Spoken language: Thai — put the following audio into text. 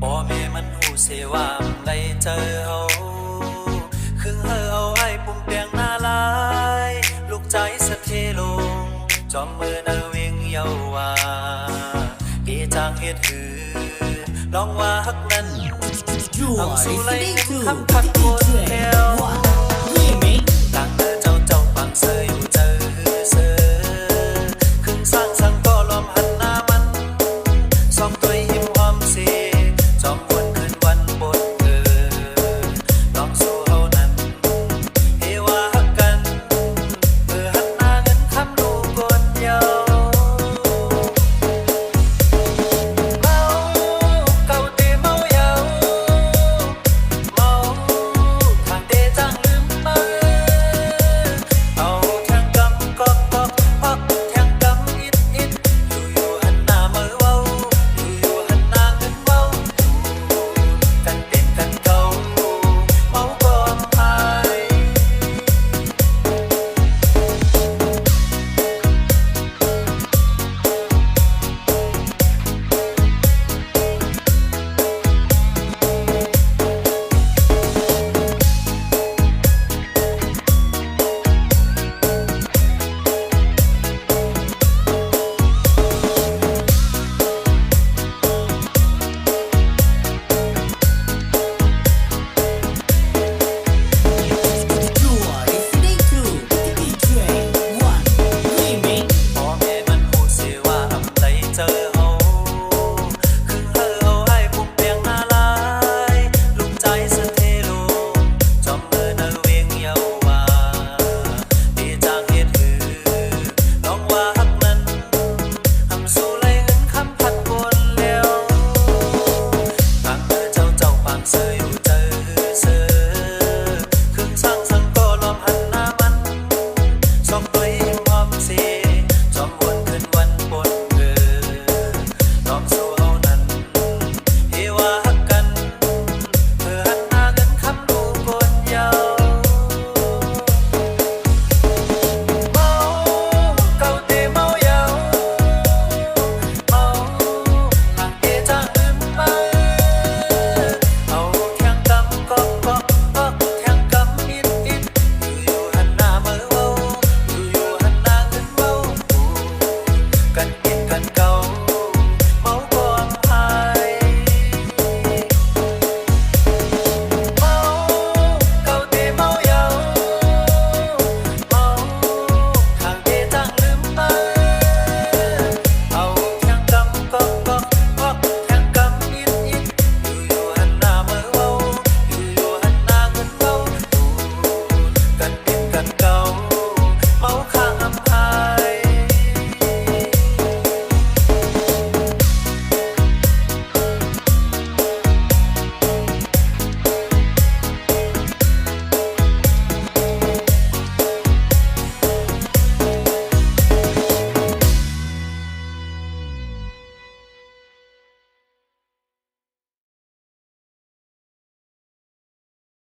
พ่อแม่มันหูเสว่าได้เจอเฮาคือเฮาเอาไอ้ปุ่มเปียงหน้าลายลูกใจสะเทลงจอมมือนาเวียงเยาว่าดีจางเฮ็ดหือลองว่าฮักนั้น You ต้อง are สู้ไล่ listening to คำพักคน DJ แล้ว Remix ต่างเธอเจ้าฟังเสย